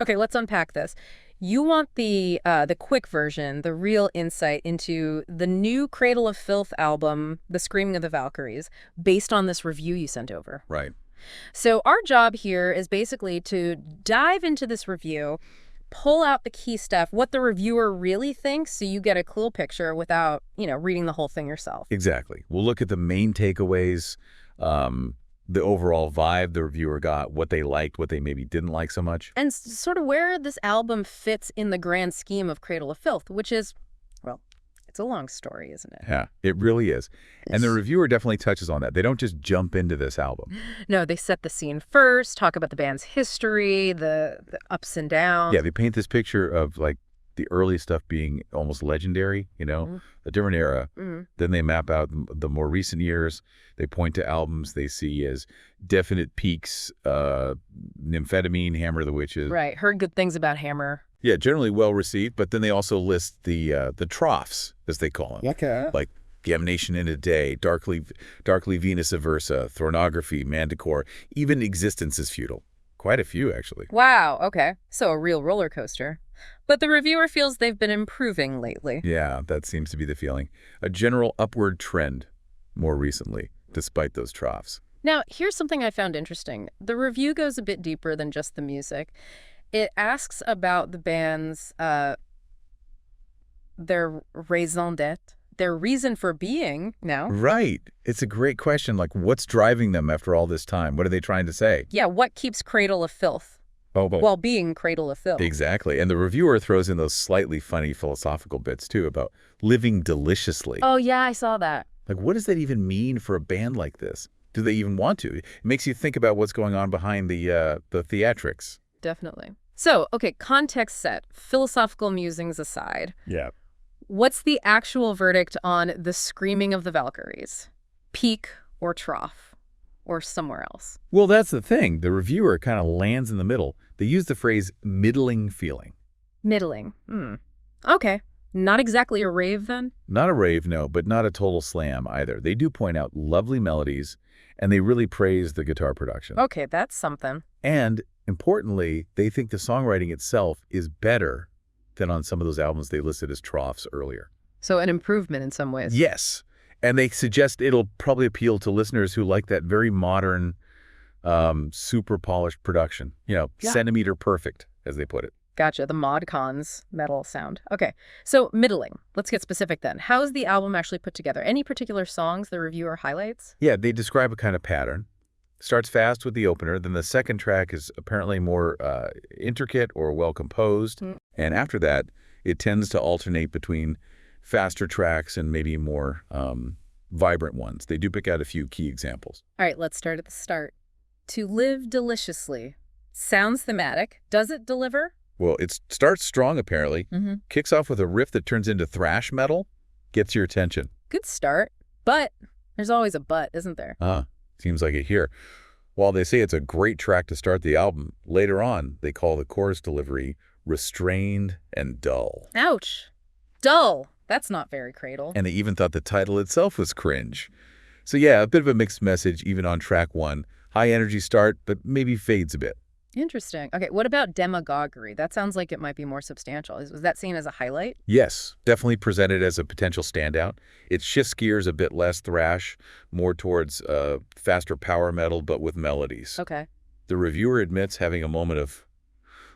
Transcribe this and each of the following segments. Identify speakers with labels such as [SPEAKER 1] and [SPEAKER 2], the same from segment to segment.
[SPEAKER 1] Okay, let's unpack this. You want the quick version, the real insight into the new Cradle of Filth album, The Screaming of the Valkyries, based on this review you sent over.
[SPEAKER 2] Right.
[SPEAKER 1] So our job here is basically to dive into this review, pull out the key stuff, what the reviewer really thinks, so you get a clear picture without, reading the whole thing yourself.
[SPEAKER 2] Exactly. We'll look at the main takeaways, the overall vibe the reviewer got, what they liked, what they maybe didn't like so much.
[SPEAKER 1] And sort of where this album fits in the grand scheme of Cradle of Filth, which is, well, it's a long story, isn't it?
[SPEAKER 2] Yeah, it really is. And the reviewer definitely touches on that. They don't just jump into this album.
[SPEAKER 1] No, they set the scene first, talk about the band's history, the ups and downs.
[SPEAKER 2] Yeah, they paint this picture of like the early stuff being almost legendary, a different era. Then they map out the more recent years. They point to albums they see as definite peaks, Nymphetamine, Hammer of the Witches.
[SPEAKER 1] Right, heard good things about Hammer.
[SPEAKER 2] Yeah, generally well received, but then they also list the troughs, as they call them.
[SPEAKER 3] Okay.
[SPEAKER 2] Like Damnation in a Day, Darkly Venus Aversa, Thornography, Manticore, even Existence is Futile. Quite a few, actually.
[SPEAKER 1] Wow, okay. So a real roller coaster. But the reviewer feels they've been improving lately.
[SPEAKER 2] Yeah, that seems to be the feeling. A general upward trend more recently, despite those troughs.
[SPEAKER 1] Now, here's something I found interesting. The review goes a bit deeper than just the music. It asks about the band's, their raison d'etre, their reason for being now.
[SPEAKER 2] Right. It's a great question. Like, what's driving them after all this time? What are they trying to say?
[SPEAKER 1] Yeah, what keeps Cradle of Filth while being Cradle of Filth?
[SPEAKER 2] Exactly. And the reviewer throws in those slightly funny philosophical bits, too, about living deliciously.
[SPEAKER 1] Oh, yeah, I saw that.
[SPEAKER 2] Like, what does that even mean for a band like this? Do they even want to? It makes you think about what's going on behind the theatrics.
[SPEAKER 1] Definitely. So, okay, context set, philosophical musings aside.
[SPEAKER 2] Yeah.
[SPEAKER 1] What's the actual verdict on The Screaming of the Valkyries? Peak or trough? Or somewhere else?
[SPEAKER 2] Well, that's the thing. The reviewer kind of lands in the middle. They use the phrase middling feeling.
[SPEAKER 1] Middling. Okay. Not exactly a rave, then?
[SPEAKER 2] Not a rave, no, but not a total slam either. They do point out lovely melodies, and they really praise the guitar production.
[SPEAKER 1] Okay, that's something.
[SPEAKER 2] And, importantly, they think the songwriting itself is better than on some of those albums they listed as troughs earlier.
[SPEAKER 1] So an improvement in some ways.
[SPEAKER 2] Yes. And they suggest it'll probably appeal to listeners who like that very modern, super polished production. Centimeter perfect, as they put it.
[SPEAKER 1] Gotcha. The mod cons metal sound. Okay. So middling. Let's get specific then. How is the album actually put together? Any particular songs the reviewer highlights?
[SPEAKER 2] Yeah, they describe a kind of pattern. Starts fast with the opener, then the second track is apparently more intricate or well-composed. And after that, it tends to alternate between faster tracks and maybe more vibrant ones. They do pick out a few key examples.
[SPEAKER 1] All right, let's start at the start. To live deliciously. Sounds thematic. Does it deliver?
[SPEAKER 2] Well, it starts strong, apparently. Kicks off with a riff that turns into thrash metal. Gets your attention.
[SPEAKER 1] Good start. But there's always a but, isn't there?
[SPEAKER 2] Seems like it here. While they say it's a great track to start the album, later on, they call the chorus delivery restrained and dull.
[SPEAKER 1] Ouch. Dull. That's not very Cradle.
[SPEAKER 2] And they even thought the title itself was cringe. So yeah, a bit of a mixed message even on track one. High energy start, but maybe fades a bit.
[SPEAKER 1] Interesting. Okay, what about demagoguery? That sounds like it might be more substantial. Was that seen as a highlight?
[SPEAKER 2] Yes, definitely presented as a potential standout. It shifts gears a bit less thrash, more towards faster power metal, but with melodies.
[SPEAKER 1] Okay.
[SPEAKER 2] The reviewer admits having a moment of,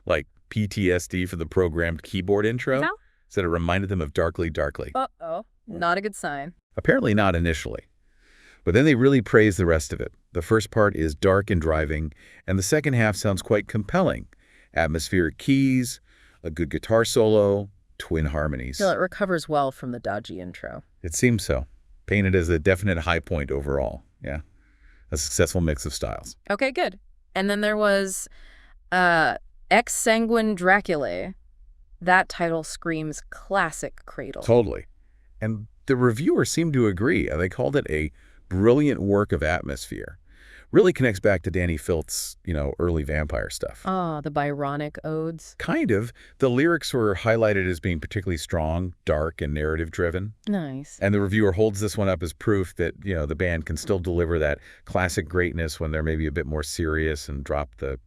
[SPEAKER 2] like, PTSD for the programmed keyboard intro.
[SPEAKER 1] No?
[SPEAKER 2] Said it reminded them of Darkly.
[SPEAKER 1] Uh-oh. Not a good sign.
[SPEAKER 2] Apparently not initially. But then they really praise the rest of it. The first part is dark and driving, and the second half sounds quite compelling. Atmospheric keys, a good guitar solo, twin harmonies.
[SPEAKER 1] Still, it recovers well from the dodgy intro.
[SPEAKER 2] It seems so. Painted as a definite high point overall. Yeah. A successful mix of styles.
[SPEAKER 1] Okay, good. And then there was Ex Sanguine Draculae. That title screams classic Cradle.
[SPEAKER 2] Totally. And the reviewer seemed to agree. They called it a brilliant work of atmosphere. Really connects back to Danny Filth's, early vampire stuff.
[SPEAKER 1] The Byronic odes.
[SPEAKER 2] Kind of. The lyrics were highlighted as being particularly strong, dark, and narrative-driven.
[SPEAKER 1] Nice.
[SPEAKER 2] And the reviewer holds this one up as proof that, the band can still deliver that classic greatness when they're maybe a bit more serious and drop the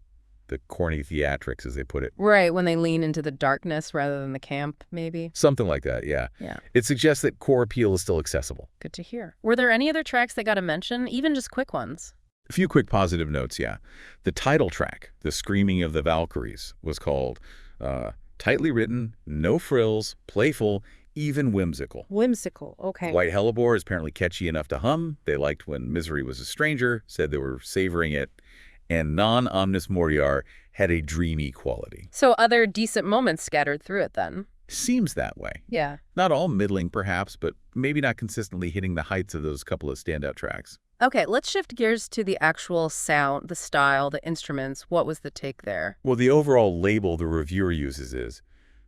[SPEAKER 2] the corny theatrics, as they put it.
[SPEAKER 1] Right, when they lean into the darkness rather than the camp, maybe.
[SPEAKER 2] Something like that, yeah.
[SPEAKER 1] Yeah.
[SPEAKER 2] It suggests that core appeal is still accessible.
[SPEAKER 1] Good to hear. Were there any other tracks that got a mention, even just quick ones?
[SPEAKER 2] A few quick positive notes, yeah. The title track, The Screaming of the Valkyries, was called tightly written, no frills, playful, even whimsical.
[SPEAKER 1] Whimsical, okay.
[SPEAKER 2] White Hellebore is apparently catchy enough to hum. They liked When Misery Was a Stranger, said they were savoring it. And Non Omnis Moriar had a dreamy quality.
[SPEAKER 1] So other decent moments scattered through it then?
[SPEAKER 2] Seems that way.
[SPEAKER 1] Yeah.
[SPEAKER 2] Not all middling, perhaps, but maybe not consistently hitting the heights of those couple of standout tracks.
[SPEAKER 1] Okay, let's shift gears to the actual sound, the style, the instruments. What was the take there?
[SPEAKER 2] Well, the overall label the reviewer uses is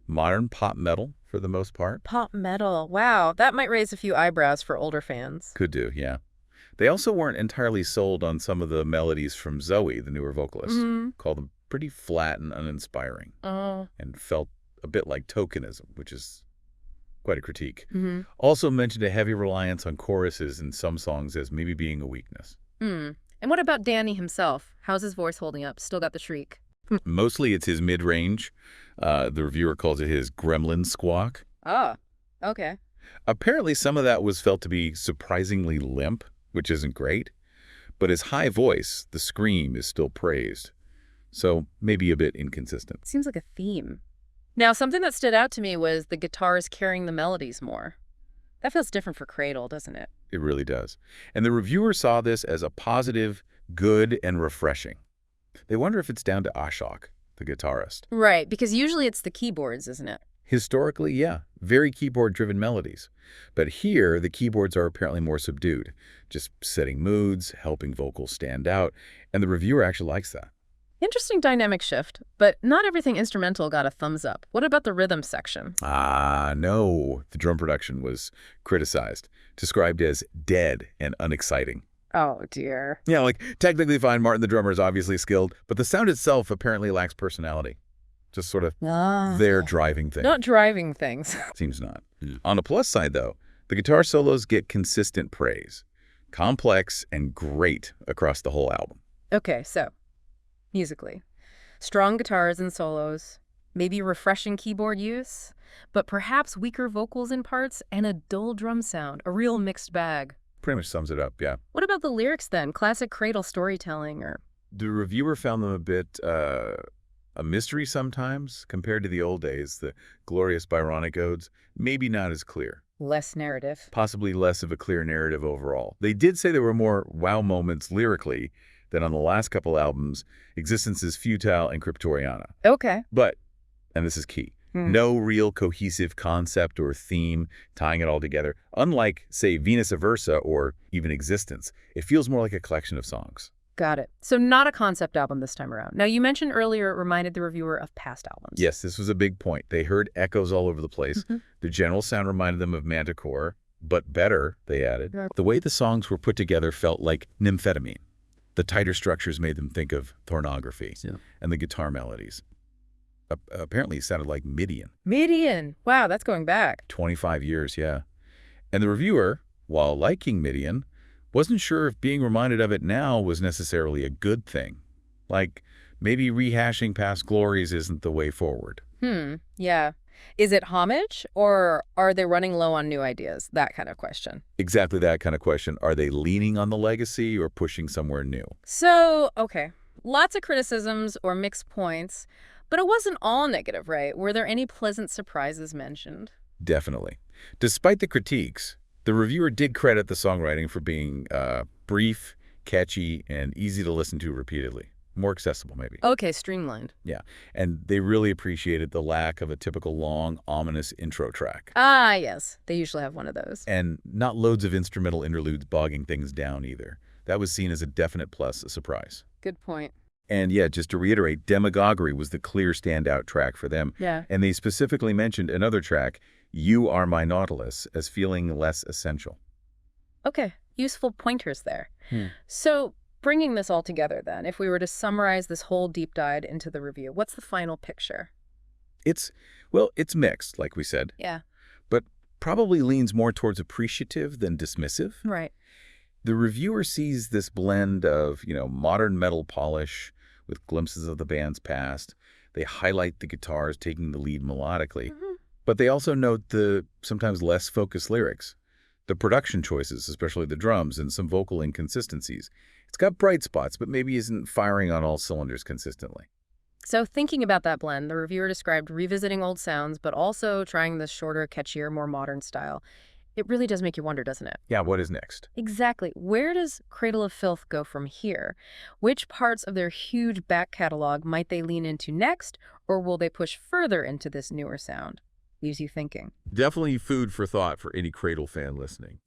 [SPEAKER 2] modern pop metal, for the most part.
[SPEAKER 1] Pop metal. Wow, that might raise a few eyebrows for older fans.
[SPEAKER 2] Could do, yeah. They also weren't entirely sold on some of the melodies from Zoe, the newer vocalist. Called them pretty flat and uninspiring.
[SPEAKER 1] Oh.
[SPEAKER 2] And felt a bit like tokenism, which is quite a critique. Also mentioned a heavy reliance on choruses in some songs as maybe being a weakness.
[SPEAKER 1] And what about Danny himself? How's his voice holding up? Still got the shriek?
[SPEAKER 2] Mostly it's his mid-range. The reviewer calls it his gremlin squawk.
[SPEAKER 1] Oh, okay.
[SPEAKER 2] Apparently some of that was felt to be surprisingly limp, which isn't great. But his high voice, the scream, is still praised. So maybe a bit inconsistent.
[SPEAKER 1] Seems like a theme. Now, something that stood out to me was the guitars carrying the melodies more. That feels different for Cradle, doesn't it?
[SPEAKER 2] It really does. And the reviewer saw this as a positive, good, and refreshing. They wonder if it's down to Ashok, the guitarist.
[SPEAKER 1] Right, because usually it's the keyboards, isn't it?
[SPEAKER 2] Historically, yeah, very keyboard-driven melodies. But here, the keyboards are apparently more subdued, just setting moods, helping vocals stand out, and the reviewer actually likes that.
[SPEAKER 1] Interesting dynamic shift, but not everything instrumental got a thumbs up. What about the rhythm section?
[SPEAKER 2] No. The drum production was criticized, described as dead and unexciting.
[SPEAKER 1] Oh, dear.
[SPEAKER 2] Yeah, like, technically fine, Martin the drummer is obviously skilled, but the sound itself apparently lacks personality. Just sort of their driving thing.
[SPEAKER 1] Not driving things.
[SPEAKER 2] Seems not. On the plus side, though, the guitar solos get consistent praise. Complex and great across the whole album.
[SPEAKER 1] Okay, so musically, strong guitars and solos, maybe refreshing keyboard use, but perhaps weaker vocals in parts and a dull drum sound, a real mixed bag.
[SPEAKER 2] Pretty much sums it up, yeah.
[SPEAKER 1] What about the lyrics then? Classic Cradle storytelling or...
[SPEAKER 2] The reviewer found them a bit a mystery sometimes compared to the old days, the glorious Byronic odes, maybe not as clear.
[SPEAKER 1] Less narrative.
[SPEAKER 2] Possibly less of a clear narrative overall. They did say there were more wow moments lyrically than on the last couple albums, Existence is Futile and Cryptoriana.
[SPEAKER 1] Okay.
[SPEAKER 2] But, and this is key, no real cohesive concept or theme tying it all together. Unlike, say, Venus Aversa or even Existence, it feels more like a collection of songs.
[SPEAKER 1] Got it. So not a concept album this time around. Now, you mentioned earlier it reminded the reviewer of past albums.
[SPEAKER 2] Yes, this was a big point. They heard echoes all over the place. The general sound reminded them of Manticore, but better, they added. The way the songs were put together felt like nymphetamine. The tighter structures made them think of pornography, and the guitar melodies. Apparently it sounded like Midian.
[SPEAKER 1] Midian! Wow, that's going back.
[SPEAKER 2] 25 years, yeah. And the reviewer, while liking Midian, wasn't sure if being reminded of it now was necessarily a good thing. Like, maybe rehashing past glories isn't the way forward.
[SPEAKER 1] Yeah. Is it homage, or are they running low on new ideas? That kind of question.
[SPEAKER 2] Exactly that kind of question. Are they leaning on the legacy or pushing somewhere new?
[SPEAKER 1] So, okay. Lots of criticisms or mixed points, but it wasn't all negative, right? Were there any pleasant surprises mentioned?
[SPEAKER 2] Definitely. Despite the critiques, the reviewer did credit the songwriting for being brief, catchy, and easy to listen to repeatedly. More accessible, maybe.
[SPEAKER 1] Okay, streamlined.
[SPEAKER 2] Yeah, and they really appreciated the lack of a typical long, ominous intro track.
[SPEAKER 1] Ah, yes. They usually have one of those.
[SPEAKER 2] And not loads of instrumental interludes bogging things down either. That was seen as a definite plus, a surprise.
[SPEAKER 1] Good point.
[SPEAKER 2] And yeah, just to reiterate, Demagoguery was the clear standout track for them.
[SPEAKER 1] Yeah.
[SPEAKER 2] And they specifically mentioned another track, You Are My Nautilus, as feeling less essential.
[SPEAKER 1] Okay, useful pointers there. So, bringing this all together then, if we were to summarize this whole deep dive into the review, what's the final picture?
[SPEAKER 2] It's mixed, like we said.
[SPEAKER 1] Yeah.
[SPEAKER 2] But probably leans more towards appreciative than dismissive.
[SPEAKER 1] Right.
[SPEAKER 2] The reviewer sees this blend of, modern metal polish with glimpses of the band's past. They highlight the guitars taking the lead melodically. But they also note the sometimes less focused lyrics, the production choices, especially the drums, and some vocal inconsistencies. It's got bright spots, but maybe isn't firing on all cylinders consistently.
[SPEAKER 1] So thinking about that blend, the reviewer described revisiting old sounds, but also trying this shorter, catchier, more modern style. It really does make you wonder, doesn't it?
[SPEAKER 2] Yeah, what is next?
[SPEAKER 1] Exactly. Where does Cradle of Filth go from here? Which parts of their huge back catalog might they lean into next, or will they push further into this newer sound? Leaves you thinking.
[SPEAKER 3] Definitely food for thought for any Cradle fan listening.